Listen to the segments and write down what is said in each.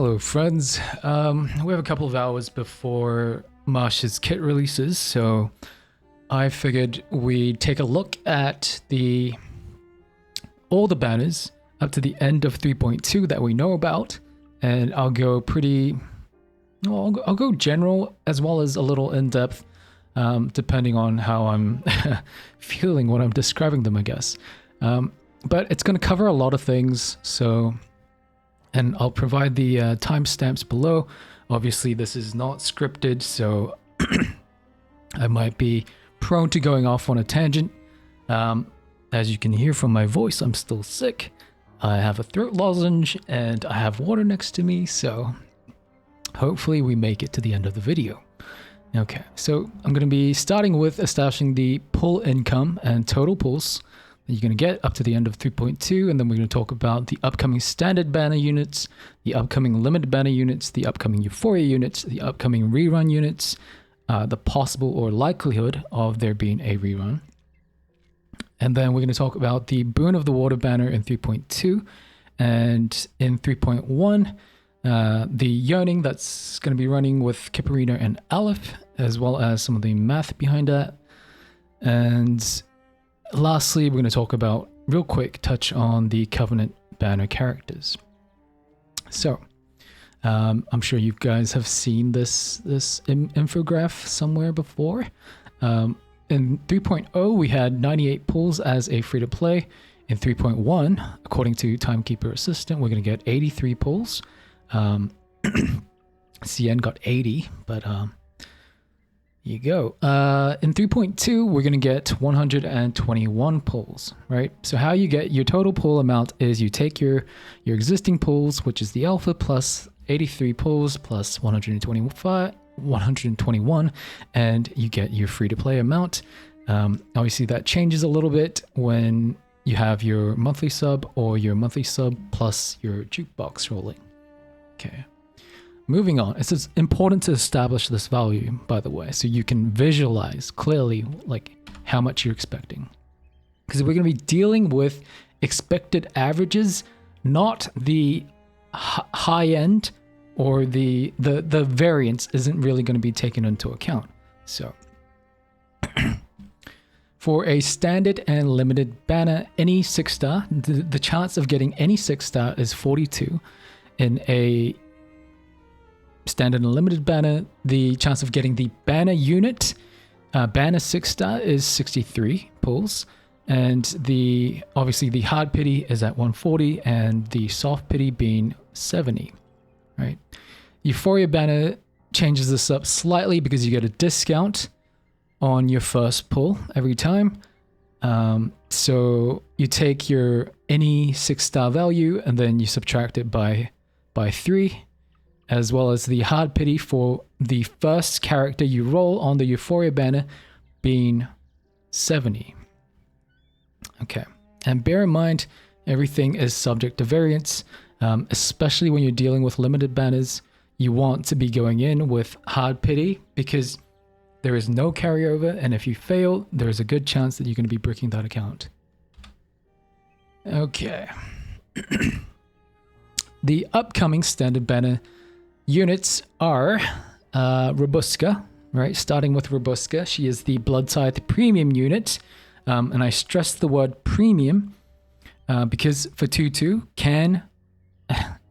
Hello friends, we have a couple of hours before Marsh's kit releases, so I figured we'd take a look at all the banners up to the end of 3.2 that we know about, and I'll go I'll go general as well as a little in-depth, depending on how I'm feeling when I'm describing them, I guess. But it's going to cover a lot of things, and I'll provide the timestamps below. Obviously, this is not scripted, so I might be prone to going off on a tangent. As you can hear from my voice, I'm still sick. I have a throat lozenge, and I have water next to me, so hopefully we make it to the end of the video. Okay, so I'm going to be starting with establishing the pull income and total pulls you're going to get up to the end of 3.2, and then we're going to talk about the upcoming standard banner units, the upcoming limited banner units, the upcoming Euphoria units, the upcoming rerun units, the possible or likelihood of there being a rerun. And then we're going to talk about the Boon of the Water banner in 3.2, and in 3.1, the Yearning that's going to be running with Kipperina and Aleph, as well as some of the math behind that. And lastly, we're going to talk about, real quick, touch on the Covenant banner characters. So, I'm sure you guys have seen this infograph somewhere before. In 3.0, we had 98 pulls as a free-to-play. In 3.1, according to Timekeeper Assistant, we're going to get 83 pulls. CN got 80, but you go. In 3.2, we're going to get 121 pulls, right? So how you get your total pull amount is you take your existing pulls, which is the alpha, plus 83 pulls, plus 121, and you get your free-to-play amount. Obviously, that changes a little bit when you have your monthly sub or your monthly sub plus your jukebox rolling. Okay. Moving on, it's important to establish this value, by the way, so you can visualize clearly like how much you're expecting. Because we're going to be dealing with expected averages, not the high end, or the variance isn't really going to be taken into account. So for a standard and limited banner, any 6-star, the chance of getting any 6-star is 42. In a standard and limited banner, the chance of getting the banner unit, banner 6-star, is 63 pulls, and obviously the hard pity is at 140, and the soft pity being 70. Right? Euphoria banner changes this up slightly because you get a discount on your first pull every time. So you take your any 6-star value and then you subtract it by 3. As well as the hard pity for the first character you roll on the Euphoria banner being 70. Okay, and bear in mind, everything is subject to variance, especially when you're dealing with limited banners. You want to be going in with hard pity because there is no carryover, and if you fail, there's a good chance that you're going to be breaking that account. Okay. The upcoming standard banner units are Robuska, right? Starting with Robuska, she is the Blood Tithe Premium unit, and I stress the word premium because for 2-2 can,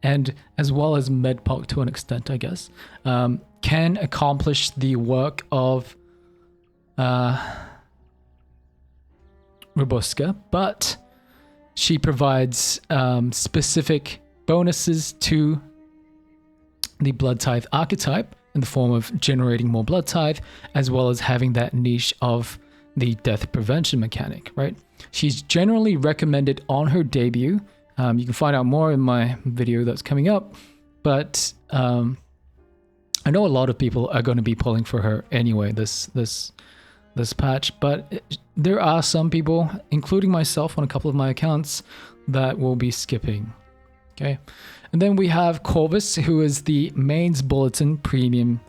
and as well as Medpoc to an extent, I guess, can accomplish the work of Robuska, but she provides specific bonuses to the Blood Tithe archetype in the form of generating more Blood Tithe, as well as having that niche of the death prevention mechanic, right? She's generally recommended on her debut. You can find out more in my video that's coming up, but I know a lot of people are going to be pulling for her anyway this patch, but there are some people, including myself on a couple of my accounts, that will be skipping. Okay. And then we have Corvus, who is the Mains Bulletin Premium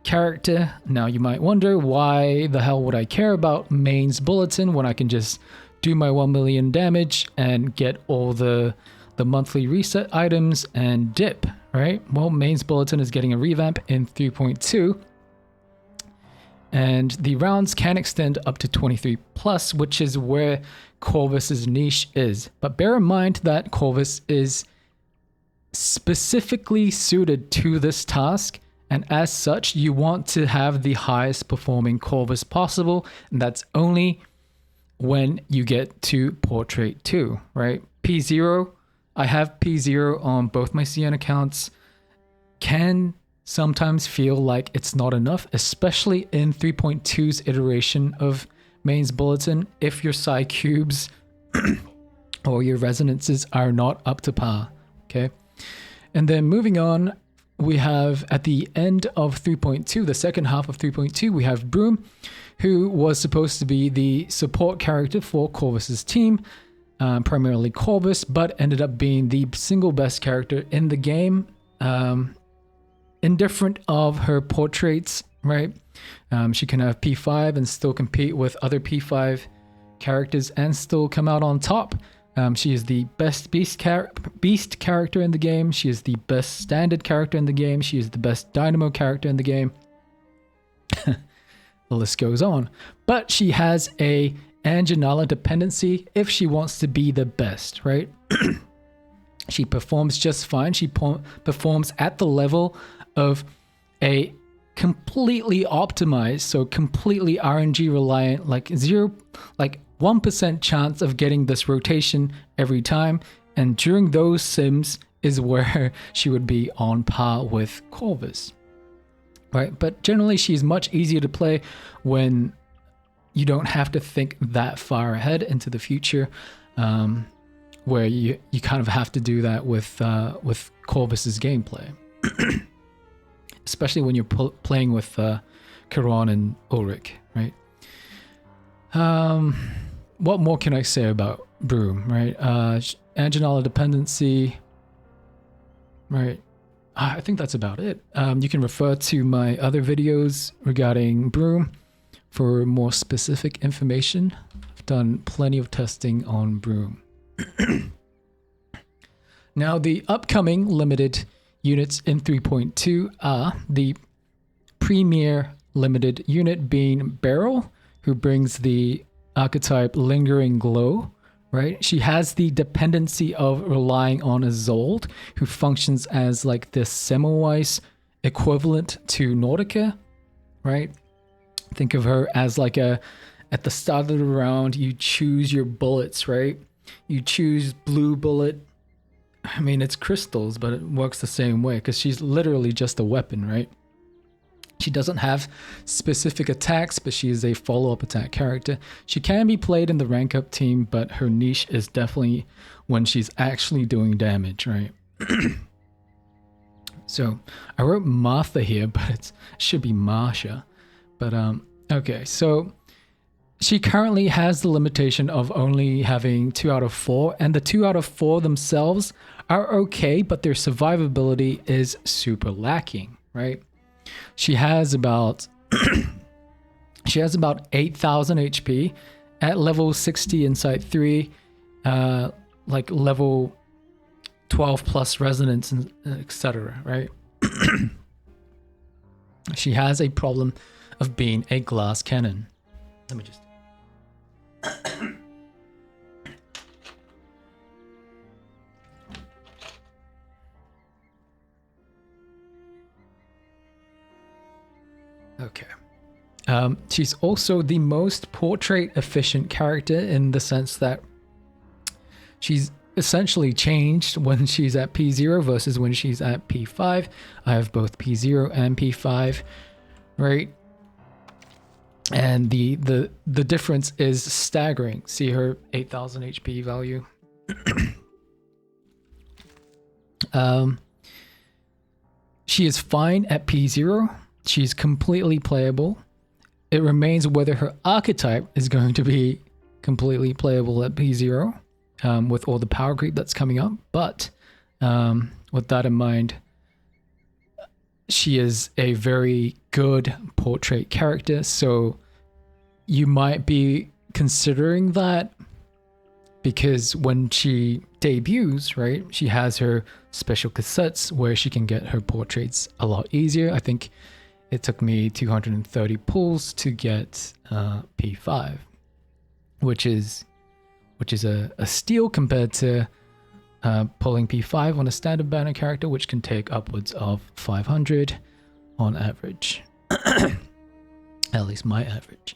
character. Now you might wonder, why the hell would I care about Mains Bulletin when I can just do my 1 million damage and get all the monthly reset items and dip, right? Well, Main's Bulletin is getting a revamp in 3.2. And the rounds can extend up to 23 plus, which is where Corvus's niche is. But bear in mind that Corvus is specifically suited to this task. And as such, you want to have the highest performing Corvus possible. And that's only when you get to Portrait 2, right? P0, I have P0 on both my CN accounts. Can sometimes feel like it's not enough, especially in 3.2's iteration of Main's Bulletin, if your psi cubes or your resonances are not up to par, okay? And then moving on, we have at the end of 3.2, the second half of 3.2, we have Boon, who was supposed to be the support character for Corvus's team, primarily Corvus, but ended up being the single best character in the game, indifferent of her portraits, right? She can have P5 and still compete with other P5 characters and still come out on top. She is the best beast character in the game. She is the best standard character in the game. She is the best dynamo character in the game. The list goes on. But she has a Anjanala dependency if she wants to be the best, right? She performs just fine. She performs at the level of a completely optimized, so completely RNG reliant, like 1% chance of getting this rotation every time. And during those sims is where she would be on par with Corvus, right? But generally she's much easier to play when you don't have to think that far ahead into the future, where you kind of have to do that with Corvus's gameplay. Especially when you're playing with Karan and Ulrich, right? What more can I say about Boon, right? Anjanala dependency, right? I think that's about it. You can refer to my other videos regarding Boon for more specific information. I've done plenty of testing on Boon. Now, the upcoming limited units in 3.2 are the premier limited unit being Beryl, who brings the archetype Lingering Glow, right? She has the dependency of relying on Isolde, who functions as like this Semmelweis equivalent to Nordica, right? Think of her as like at the start of the round, you choose your bullets, right? You choose blue bullet. I mean, it's crystals, but it works the same way because she's literally just a weapon, right? She doesn't have specific attacks, but she is a follow-up attack character. She can be played in the rank-up team, but her niche is definitely when she's actually doing damage, right? So I wrote Martha here, but it should be Marsha. But okay, so she currently has the limitation of only having 2 out of 4, and the 2 out of 4 themselves are okay, but their survivability is super lacking, right? She has about 8,000 HP at level 60 Insight 3, like level 12 plus Resonance, and etc., right? She has a problem of being a glass cannon. Let me just... Okay. She's also the most portrait efficient character in the sense that she's essentially changed when she's at P0 versus when she's at P5. I have both P0 and P5, right? And the difference is staggering. See her 8,000 HP value. She is fine at P0. She's completely playable. It remains whether her archetype is going to be completely playable at P0 with all the power creep that's coming up. But with that in mind, she is a very good portrait character. So you might be considering that because when she debuts, right, she has her special cassettes where she can get her portraits a lot easier. I think it took me 230 pulls to get P5, which is a steal compared to pulling P5 on a standard banner character, which can take upwards of 500 on average. At least my average.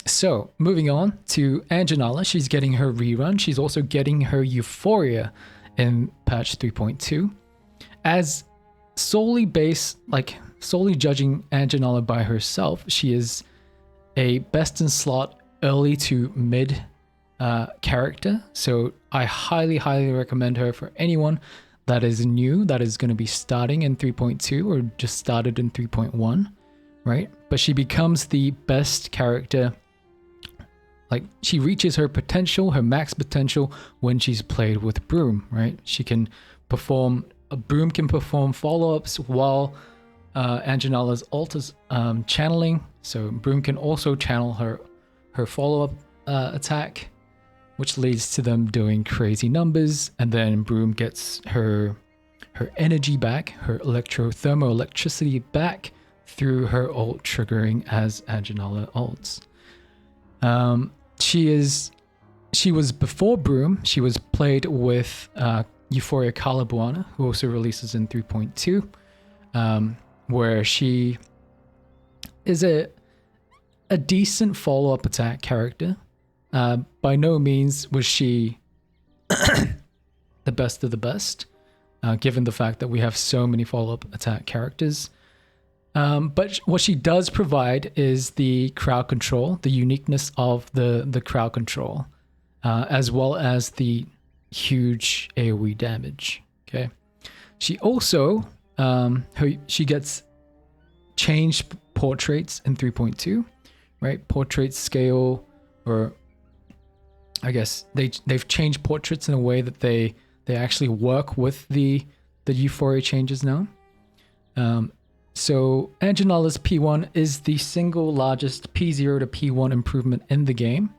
So moving on to Anjanala, she's getting her rerun. She's also getting her Euphoria in patch 3.2. As solely judging Anjanala by herself, she is a best in slot early to mid character. So I highly recommend her for anyone that is new, that is going to be starting in 3.2 or just started in 3.1, right? But she becomes the best character. Like, she reaches her potential, her max potential, when she's played with Broom, right? She can perform, Broom can perform follow-ups while Anjanala's ult is channeling. So Broom can also channel her follow-up attack, which leads to them doing crazy numbers. And then Broom gets her energy back, her electricity back through her ult triggering as Anjanala ults. She was before Broom, she was played with Euphoria Calabuana, who also releases in 3.2, where she is a decent follow-up attack character. By no means was she the best of the best, given the fact that we have so many follow-up attack characters. But what she does provide is the crowd control, the uniqueness of the crowd control, as well as the huge AoE damage. Okay. She also, she gets changed portraits in 3.2, right? Portrait scale, or I guess they've changed portraits in a way that they actually work with the Euphoria changes now. So Anjanala's P1 is the single largest P0 to P1 improvement in the game.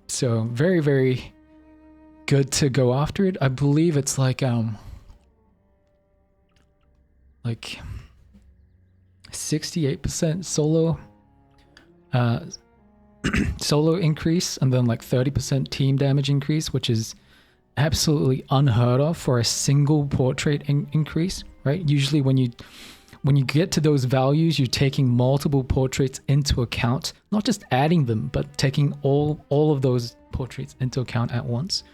So very good to go after it. I believe it's like 68% solo increase, and then like 30% team damage increase, which is absolutely unheard of for a single portrait increase, right? Usually when you get to those values, you're taking multiple portraits into account, not just adding them, but taking all of those portraits into account at once.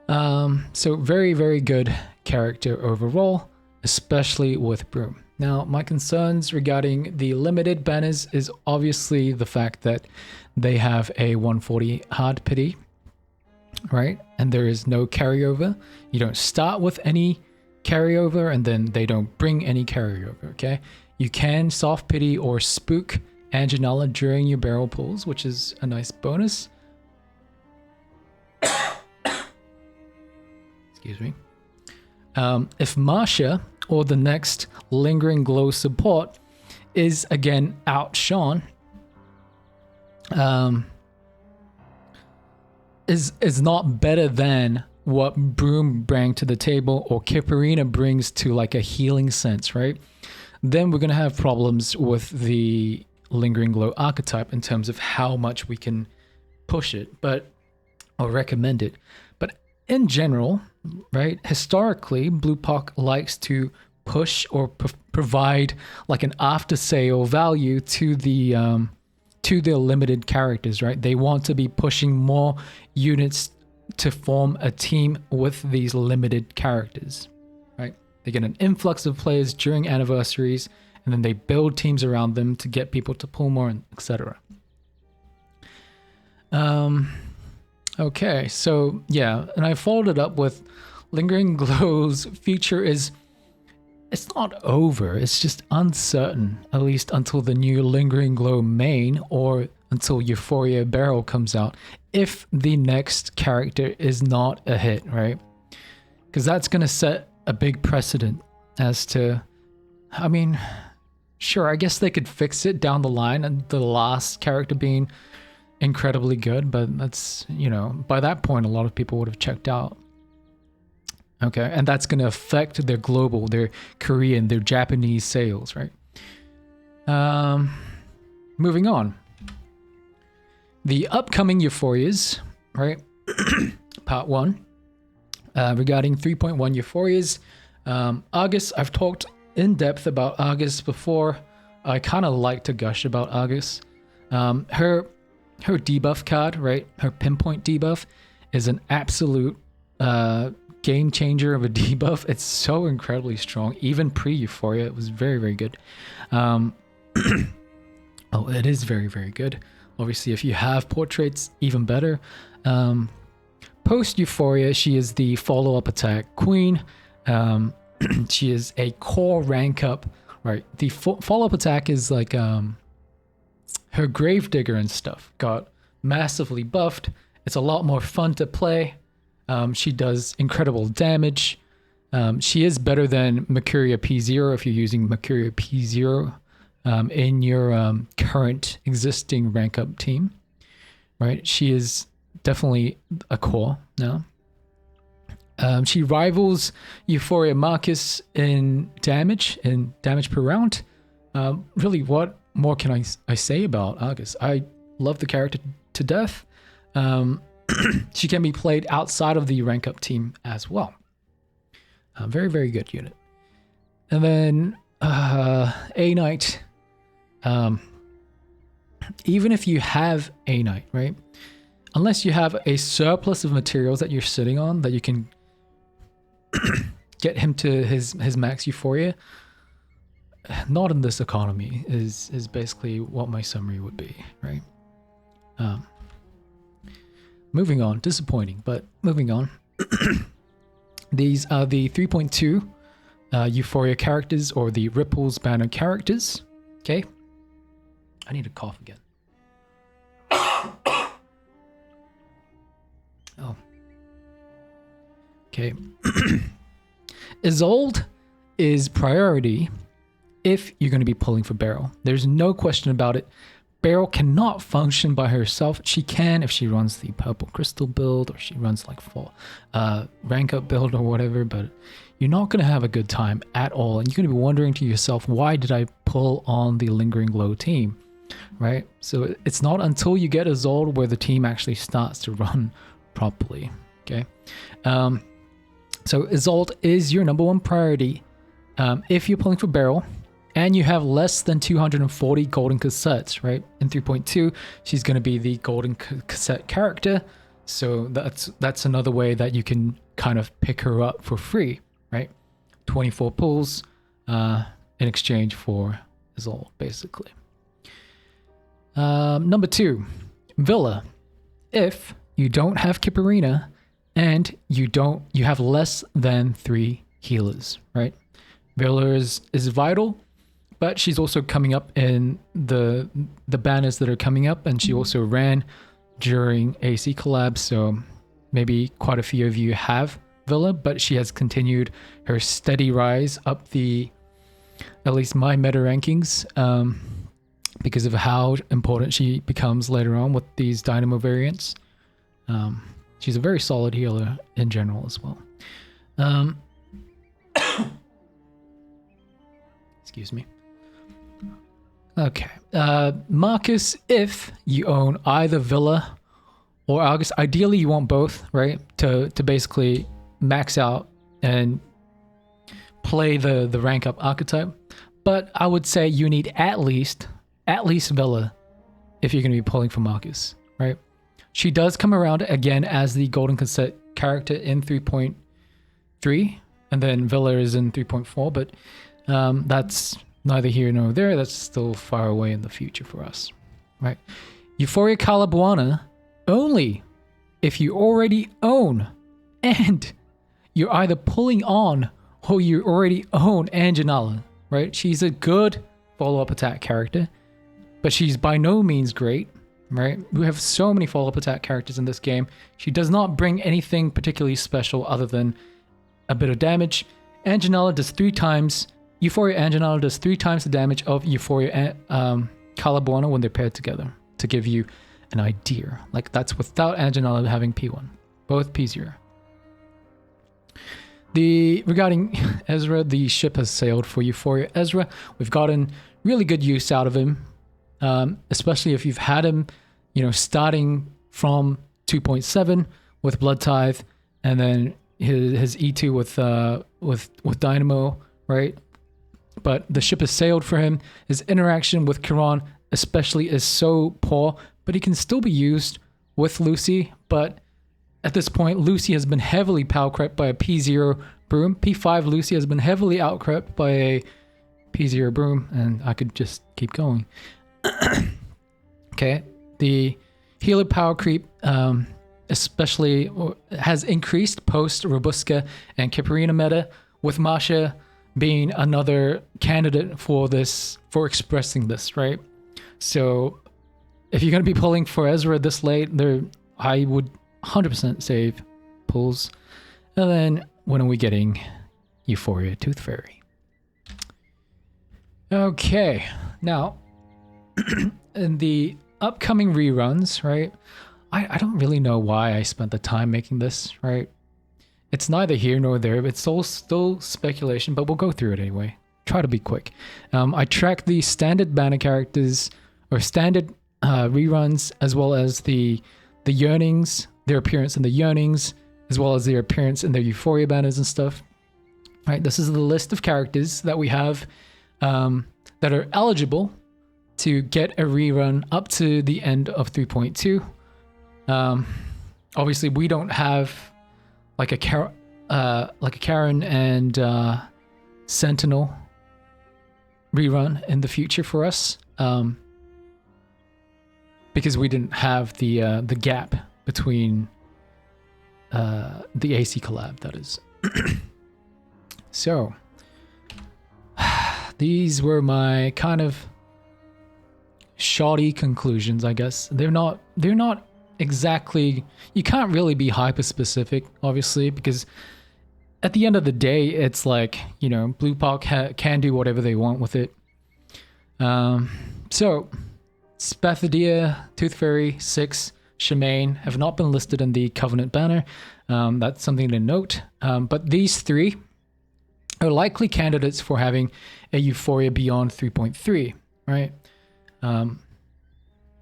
So very good character overall, especially with Broom. Now, my concerns regarding the limited banners is obviously the fact that they have a 140 hard pity, right? And there is no carryover. You don't start with any carryover, and then they don't bring any carryover, okay? You can soft pity or spook Anjanala during your barrel pulls, which is a nice bonus. Excuse me. If Marsha or the next Lingering Glow support is again outshone, is not better than what Broom bring to the table or Kiparina brings to like a healing sense, right? Then we're going to have problems with the Lingering Glow archetype in terms of how much we can push it, or recommend it. But in general, right, historically, Blue Puck likes to push or provide like an after sale value to the limited characters, right? They want to be pushing more units to form a team with these limited characters, right? They get an influx of players during anniversaries, and then they build teams around them to get people to pull more, etc. Okay, so yeah, and I followed it up with Lingering Glow's future it's not over, it's just uncertain, at least until the new Lingering Glow main or until Euphoria Barrel comes out, if the next character is not a hit, right? Because that's going to set a big precedent as to, I mean, sure, I guess they could fix it down the line, and the last character being incredibly good, but that's, you know, by that point, a lot of people would have checked out. Okay, and that's going to affect their global, their Korean, their Japanese sales, right? Moving on. The upcoming Euphorias, right? Part 1. Regarding 3.1 Euphorias. August, I've talked in depth about August before. I kind of like to gush about August. Her debuff card, right? Her pinpoint debuff is an absolute game changer of a debuff. It's so incredibly strong. Even pre-Euphoria, it was very, very good. Oh, it is very, very good. Obviously, if you have portraits, even better. Post-Euphoria, she is the follow-up attack queen. She is a core rank up, right? The follow-up attack is like her Gravedigger and stuff got massively buffed. It's a lot more fun to play. She does incredible damage. She is better than Mercuria P0 if you're using Mercuria P0 in your current existing rank up team, right? She is definitely a core now. She rivals Euphoria Marcus in damage per round. Really, what more can I say about Argus? I love the character to death. She can be played outside of the rank up team as well. Very, very good unit. And then A Knight. Even if you have A Knight, right? Unless you have a surplus of materials that you're sitting on that you can get him to his max Euphoria, not in this economy is basically what my summary would be, right? Moving on, disappointing, but moving on. These are the 3.2 Euphoria characters, or the Ripples banner characters. Okay, I need to cough again. Oh. Okay. Isolde is priority if you're going to be pulling for Beryl. There's no question about it. Beryl cannot function by herself. She can if she runs the purple crystal build, or she runs like full rank up build or whatever, but you're not going to have a good time at all. And you're going to be wondering to yourself, why did I pull on the Lingering Glow team, right? So it's not until you get Isolde where the team actually starts to run properly, okay? So Isolde is your number one priority if you're pulling for Beryl and you have less than 240 golden cassettes, right? In 3.2, she's going to be the golden cassette character. So that's another way that you can kind of pick her up for free, right? 24 pulls in exchange for Isolde, basically. Number 2, Villa. If you don't have Kipperina and you have less than 3 healers, right? Villa is vital, but she's also coming up in the banners that are coming up, and she also ran during AC collab, so maybe quite a few of you have Villa, but she has continued her steady rise up at least my meta rankings, because of how important she becomes later on with these Dynamo variants. She's a very solid healer in general as well. Excuse me. Okay. Marcus, if you own either Villa or Argus, ideally you want both, right? To basically max out and play the rank up archetype. But I would say you need at least Villa if you're going to be pulling for Marcus, right? She does come around again as the golden cassette character in 3.3, and then Villa is in 3.4, but that's neither here nor there. That's still far away in the future for us, right? Euphoria Calabuana only if you already own, and you're either pulling on or you already own Anjanala, right? She's a good follow-up attack character, but she's by no means great, right? We have so many follow-up attack characters in this game. She does not bring anything particularly special other than a bit of damage. Anjanala does 3 times. Euphoria Anjanala does 3 times the damage of Euphoria Calabuana when they're paired together to give you an idea. Like that's without Anjanella having P1. Both P0. Regarding Ezra, the ship has sailed for Euphoria Ezra. We've gotten really good use out of him, especially if you've had him, starting from 2.7 with Blood Tithe, and then his E2 with Dynamo, right? But the ship has sailed for him. His interaction with Kiran especially is so poor, but he can still be used with Lucy. But at this point, Lucy has been heavily power crept by a P0 broom. P5 Lucy has been heavily out crept by a P0 broom, and I could just keep going. Okay, the healer power creep especially has increased post Robuska and Kiparina meta, with Masha being another candidate for expressing this, right? So if you're going to be pulling for Ezra this late, I would 100% save pulls. And then when are we getting Euphoria Tooth Fairy? Okay, now in the upcoming reruns, right? I don't really know why I spent the time making this, right? It's neither here nor there, but it's all still speculation, but we'll go through it anyway. Try to be quick. I tracked the standard banner characters, or standard reruns, as well as the Yearnings, their appearance in the Yearnings, as well as their appearance in the Euphoria banners and stuff. All right, this is the list of characters that we have that are eligible to get a rerun up to the end of 3.2. Obviously, we don't have like a Karen and Sentinel rerun in the future for us, because we didn't have the gap between the AC collab, that is. So these were my kind of shoddy conclusions, I guess. They're not exactly, you can't really be hyper specific, obviously, because at the end of the day, it's like, Blue Park can do whatever they want with it. So Spathadia, Tooth Fairy, 6, Shemaine have not been listed in the Covenant banner. That's something to note. But these 3 are likely candidates for having a Euphoria beyond 3.3, right?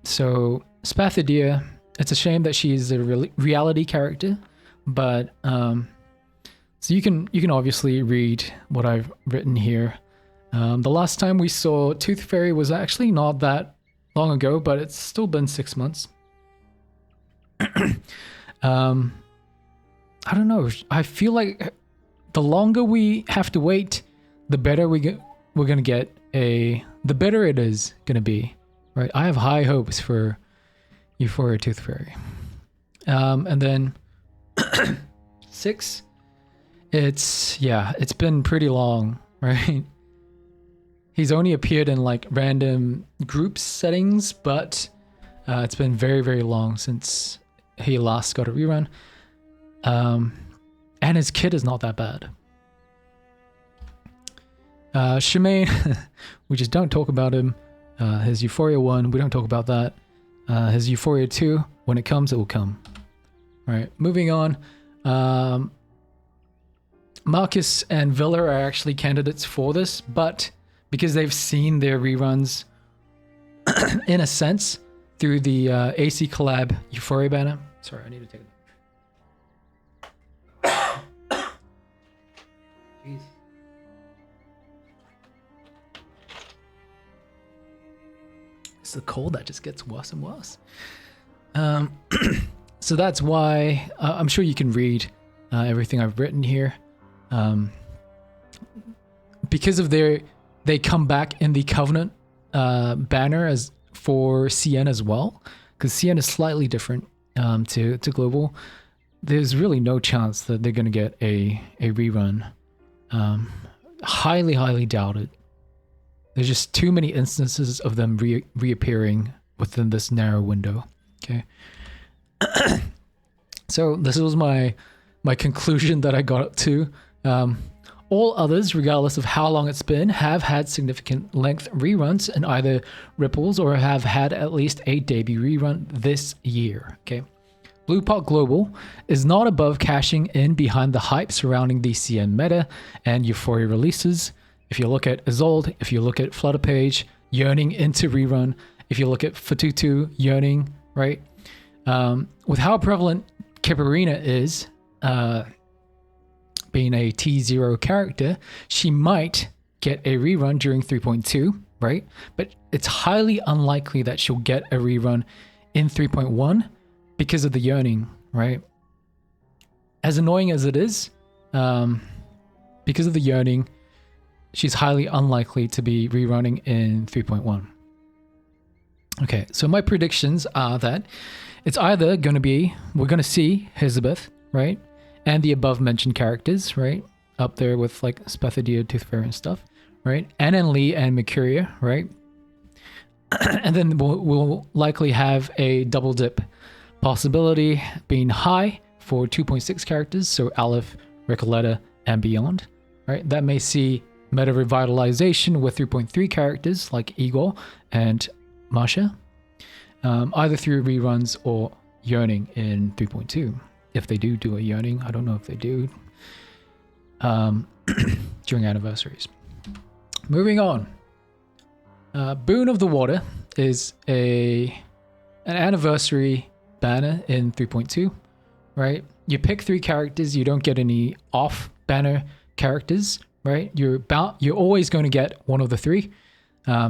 So Spathadia, it's a shame that she's a reality character, but so you can obviously read what I've written here. The last time we saw Tooth Fairy was actually not that long ago, but it's still been 6 months. I don't know. I feel like the longer we have to wait, the better we're gonna get the better it is gonna be, right? I have high hopes for Euphoria Tooth Fairy. And then 6, it's been pretty long, right? He's only appeared in like random group settings, but it's been very, very long since he last got a rerun. And his kit is not that bad. Shemaine, we just don't talk about him. His Euphoria 1, we don't talk about that. His Euphoria 2, when it comes, it will come. All right, moving on. Marcus and Villa are actually candidates for this, but because they've seen their reruns, in a sense, through the AC collab Euphoria banner. Sorry, I need to take a Jeez. It's the cold that just gets worse and worse. So that's why I'm sure you can read everything I've written here. Because of they come back in the Covenant banner as for CN as well, because CN is slightly different to Global. There's really no chance that they're going to get a rerun. Highly doubt it. There's just too many instances of them reappearing within this narrow window. Okay. So this was my conclusion that I got up to. All others, regardless of how long it's been, have had significant length reruns in either Ripples or have had at least a debut rerun this year. Okay. Blue Pot Global is not above cashing in behind the hype surrounding the CN meta and Euphoria releases. If you look at Isolde, if you look at Flutter Page, Yearning into rerun, if you look at Fatutu, Yearning, right? With how prevalent Kiparina is, being a T0 character, she might get a rerun during 3.2, right? But it's highly unlikely that she'll get a rerun in 3.1 because of the Yearning, right? As annoying as it is, because of the Yearning, she's highly unlikely to be rerunning in 3.1. Okay, so my predictions are that it's either going to be, we're going to see Elizabeth, right? And the above mentioned characters, right? Up there with like Spathadia, Tooth Fairy and stuff, right? Anan Lee and Mercuria, right? And then we'll likely have a double dip possibility being high for 2.6 characters. So Aleph, Recoleta, and beyond, right? That may see meta revitalization with 3.3 characters like Igor and Masha, either through reruns or Yearning in 3.2. If they do a Yearning, I don't know if they do, during anniversaries. Moving on. Boon of the Water is an anniversary banner in 3.2, right? You pick 3 characters, you don't get any off banner characters, right? You're always going to get one of the 3.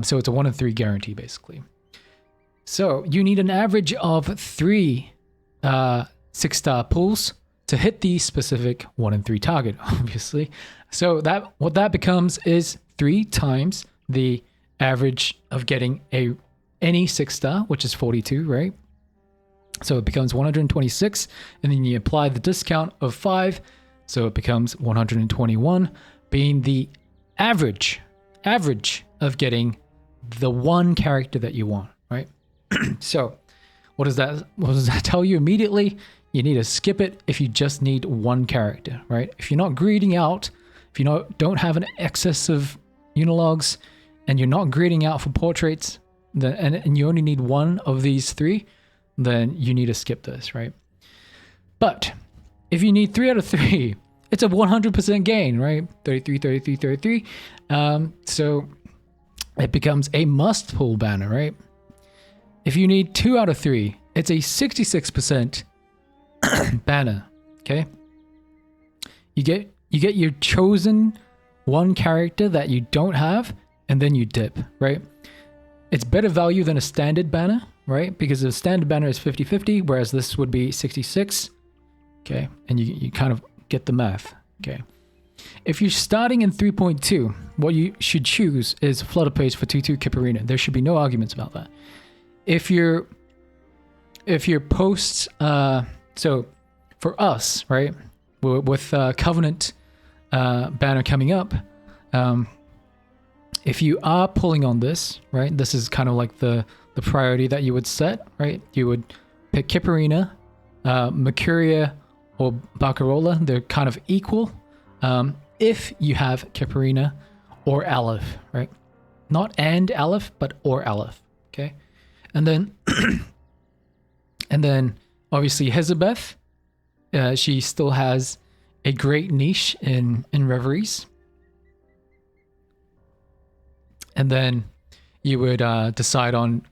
So it's a 1 in 3 guarantee basically. So you need an average of 3 6-star pulls to hit the specific 1 in 3 target, obviously. So what that becomes is 3 times the average of getting any 6-star, which is 42, right? So it becomes 126, and then you apply the discount of 5, so it becomes 121, being the average of getting the one character that you want, right? So what does that tell you immediately? You need to skip it if you just need one character, right? If you're not greeding out, if you don't have an excess of unilogs, and you're not greeding out for portraits, and you only need one of these 3, then you need to skip this, right? But if you need 3 out of 3, it's a 100% gain, right? 33, 33, 33. So it becomes a must pull banner, right? If you need 2 out of 3, it's a 66% banner, okay? You get your chosen one character that you don't have, and then you dip, right? It's better value than a standard banner, right? Because the standard banner is 50-50, whereas this would be 66, okay? And you kind of get the math, okay? If you're starting in 3.2, what you should choose is Flutter Page for 2-2 Kiparina. There should be no arguments about that. If your posts, so for us, right, with Covenant banner coming up, if you are pulling on this, right, this is kind of like the priority that you would set, right? You would pick Kiparina, Mercuria, or Barcarola. They're kind of equal. If you have Kiparina or Aleph, right? Not and Aleph, but or Aleph, okay? And then, obviously Elizabeth, she still has a great niche in Reveries. And then you would decide on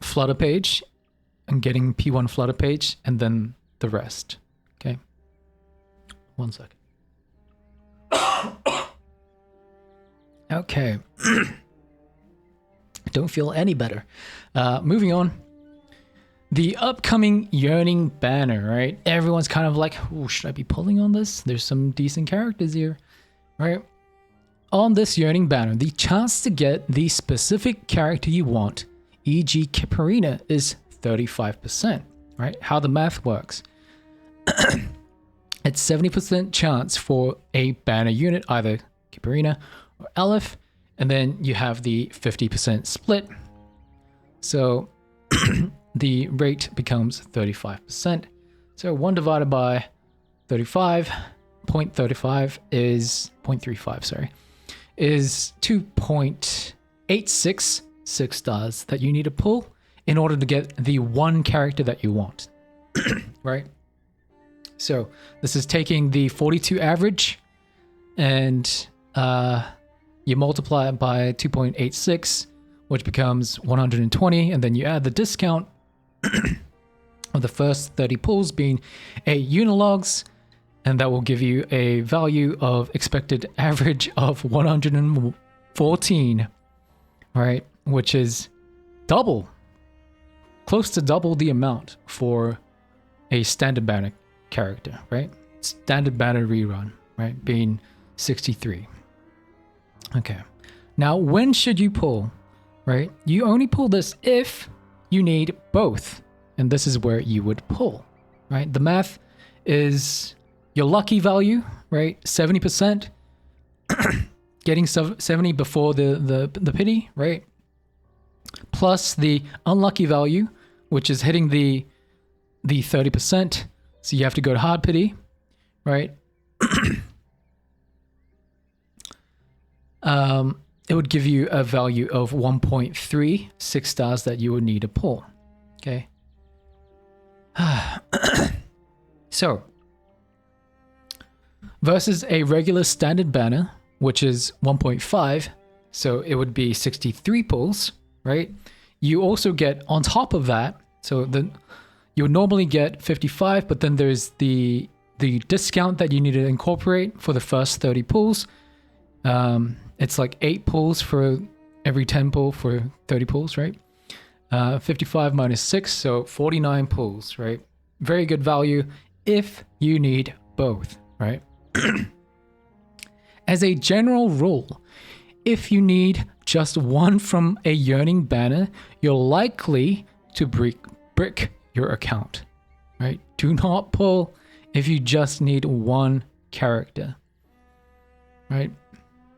Flutter Page and getting P1 Flutter Page, and then the rest. Okay. 1 second. Okay. Don't feel any better. Moving on. The upcoming Yearning banner, right? Everyone's kind of like, oh, should I be pulling on this? There's some decent characters here, right? On this Yearning banner, the chance to get the specific character you want, e.g. Kiparina, is 35%, right? How the math works. It's 70% chance for a banner unit, either Kiparina or Aleph, and then you have the 50% split. So the rate becomes 35%. So 1 divided by 35.5 0.35 is 0.35, sorry, is 2.866 stars that you need to pull in order to get the one character that you want, right? So this is taking the 42 average and you multiply it by 2.86, which becomes 120, and then you add the discount of the first 30 pulls being 8 unilogs, and that will give you a value of expected average of 114, right? Which is double, close to double the amount for a standard banner character, right? Standard banner rerun, right? Being 63. Okay. Now, when should you pull, right? You only pull this if you need both. And this is where you would pull, right? The math is your lucky value, right? 70%, getting 70 before the pity, right? Plus the unlucky value, which is hitting the 30%. So you have to go to hard pity, right? It would give you a value of 1.36 stars that you would need to pull. Okay. So, versus a regular standard banner, which is 1.5, so it would be 63 pulls, right? You also get on top of that, so you would normally get 55, but then there's the discount that you need to incorporate for the first 30 pulls. It's like 8 pulls for every 10 pull for 30 pulls, right? 55 minus 6, so 49 pulls, right? Very good value if you need both, right? As a general rule, if you need just one from a Yearning banner, you're likely to brick your account, right? Do not pull if you just need one character, right?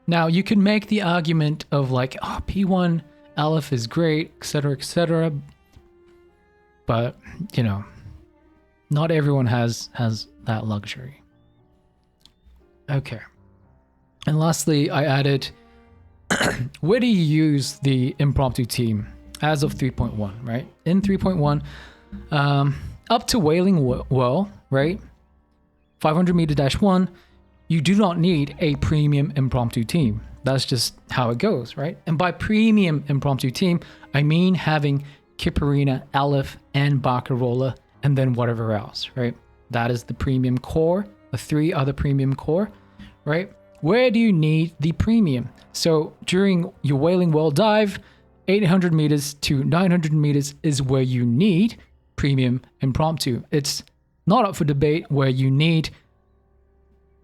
Now, you can make the argument of like, oh, P1 Aleph is great, etc., but, you know, not everyone has that luxury. Okay. And lastly, I added, where do you use the Impromptu team as of 3.1, right? In 3.1, up to Wailing Well, right? 500 meter -1, you do not need a premium Impromptu team. That's just how it goes, right? And by premium Impromptu team, I mean having Kipperina, Aleph, and Barcarola, and then whatever else, right? That is the premium core, the 3 other premium core, right? Where do you need the premium? So during your Wailing Well dive, 800 meters to 900 meters is where you need premium Impromptu. It's not up for debate where you need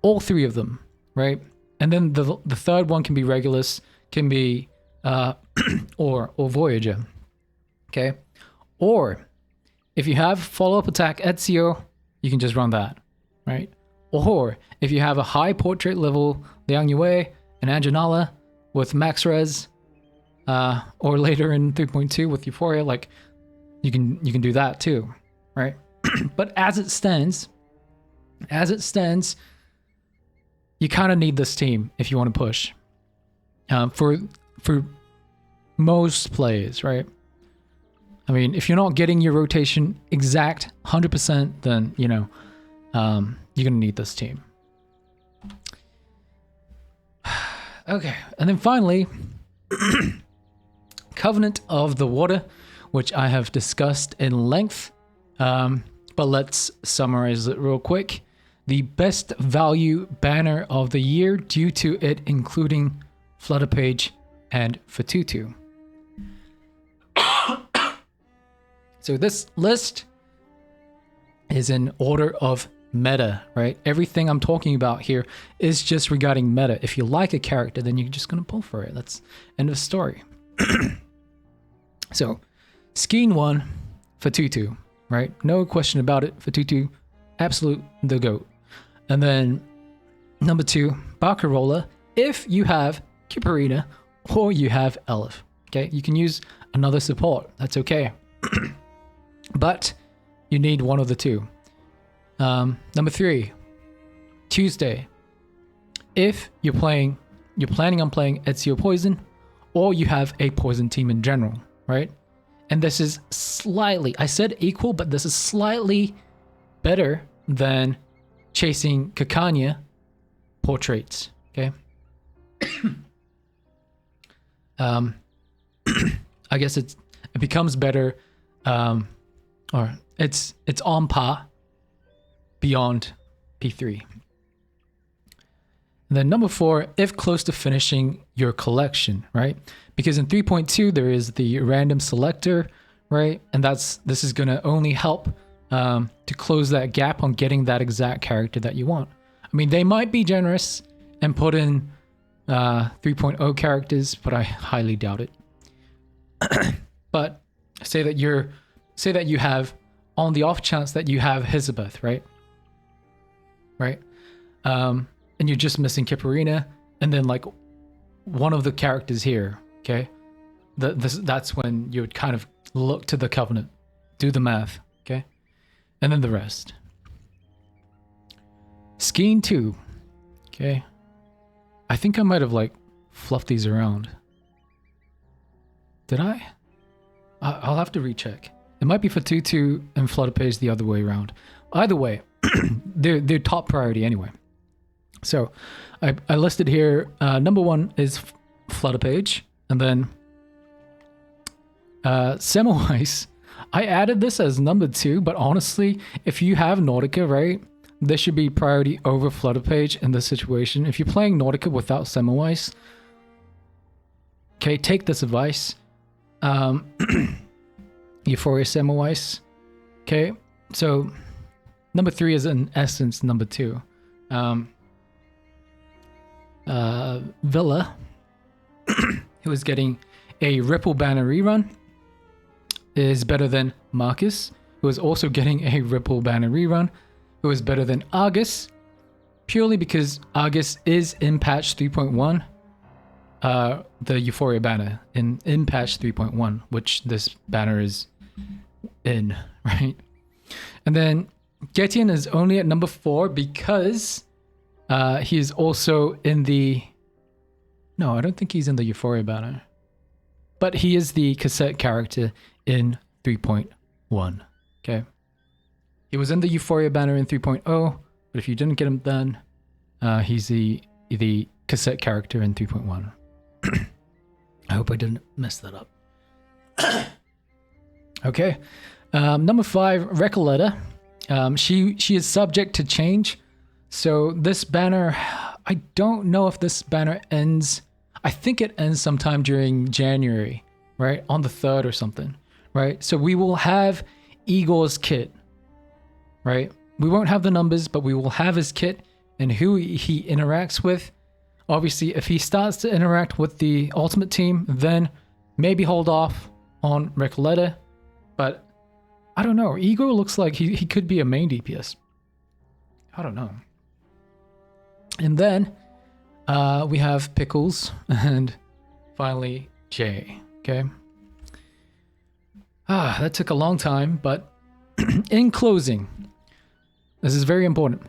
all 3 of them, right? And then the third one can be Regulus, can be or Voyager, okay? Or if you have follow-up attack Ezio, you can just run that, right? Or if you have a high portrait level Liang Yue and Anjanala with max res, or later in 3.2 with Euphoria, like you can do that too, right? But as it stands, you kind of need this team if you want to push. For most plays, right? I mean, if you're not getting your rotation exact 100%, then, you know, you're going to need this team. Okay, and then finally, Covenant of the Water, which I have discussed in length, but let's summarize it real quick. The best value banner of the year due to it including Flutter Page and Fatutu. So this list is in order of meta, right? Everything I'm talking about here is just regarding meta. If you like a character, then you're just going to pull for it. That's end of story. So, Skeen 1, Fatutu, right? No question about it. Fatutu, absolute the GOAT. And then number 2, Barcarola, if you have Kipperina or you have Aleph, okay? You can use another support. That's okay. But you need one of the 2. Number 3, Tuesday, if you're planning on playing Ezio Poison, or you have a poison team in general, right? And this is slightly, I said equal, but this is slightly better than chasing Kakanya portraits, okay? I guess it becomes better, or it's on par beyond P3. And then number 4, if close to finishing your collection, right? Because in 3.2 there is the random selector, right? And this is gonna only help to close that gap on getting that exact character that you want. I mean, they might be generous and put in 3.0 characters, but I highly doubt it. But say that you have, on the off chance that you have Elizabeth, right? And you're just missing Kipperina, and then like one of the characters here, okay? That's when you would kind of look to the Covenant, do the math, okay? And then the rest. Skiing 2, okay? I think I might have like fluffed these around. Did I? I'll have to recheck. It might be for 2-2 and Flutter Page the other way around. Either way, they're top priority anyway. So I listed here, number 1 is Flutter Page, and then Semmelweis. I added this as number 2, but honestly, if you have Nautica, right, this should be priority over Flutter Page in this situation. If you're playing Nautica without Semmelweis, okay, take this advice. Euphoria Semmelweis. Okay, so number 3 is in essence number 2. Villa, who is getting a Ripple banner rerun, is better than Marcus, who is also getting a Ripple banner rerun, who is better than Argus, purely because Argus is in patch 3.1, the Euphoria banner in patch 3.1, which this banner is in, right? And then Getian is only at number 4 because he is also in the... No, I don't think he's in the Euphoria banner. But he is the cassette character in 3.1, okay? He was in the Euphoria banner in 3.0, but if you didn't get him then, he's the cassette character in 3.1. I hope I didn't mess that up. Okay. Number 5, Recoleta. She is subject to change. So this banner, I don't know if this banner ends. I think it ends sometime during January, right? On the 3rd or something, right? So we will have Igor's kit, right? We won't have the numbers, but we will have his kit and who he interacts with. Obviously, if he starts to interact with the ultimate team, then maybe hold off on Recoleta. But I don't know. Igor looks like he could be a main DPS. I don't know. And then we have Pickles and finally Jay. Okay. That took a long time, but in closing, this is very important.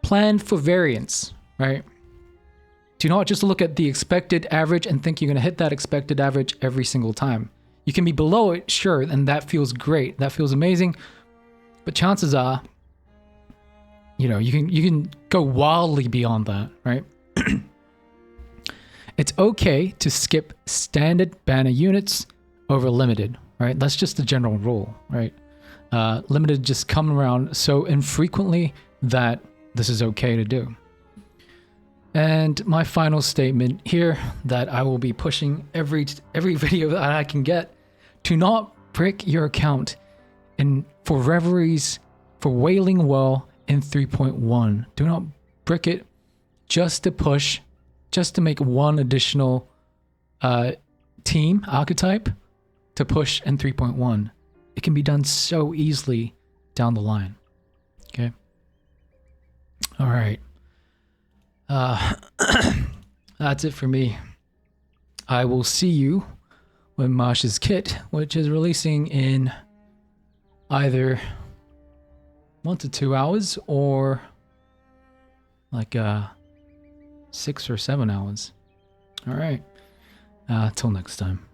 Plan for variance, right? Do not just look at the expected average and think you're going to hit that expected average every single time. You can be below it, sure, and that feels great. That feels amazing. But chances are, you know, you can go wildly beyond that, right? It's okay to skip standard banner units over limited, right? That's just the general rule, right? Limited just come around so infrequently that this is okay to do. And my final statement here that I will be pushing every video that I can get: to not brick your account for reveries, for Wailing Well in 3.1. Do not brick it just to push, just to make one additional team archetype to push in 3.1. It can be done so easily down the line. Okay. All right. That's it for me. I will see you when Marsh's kit, which is releasing in either 1 to 2 hours or like 6 or 7 hours. All right. Till next time.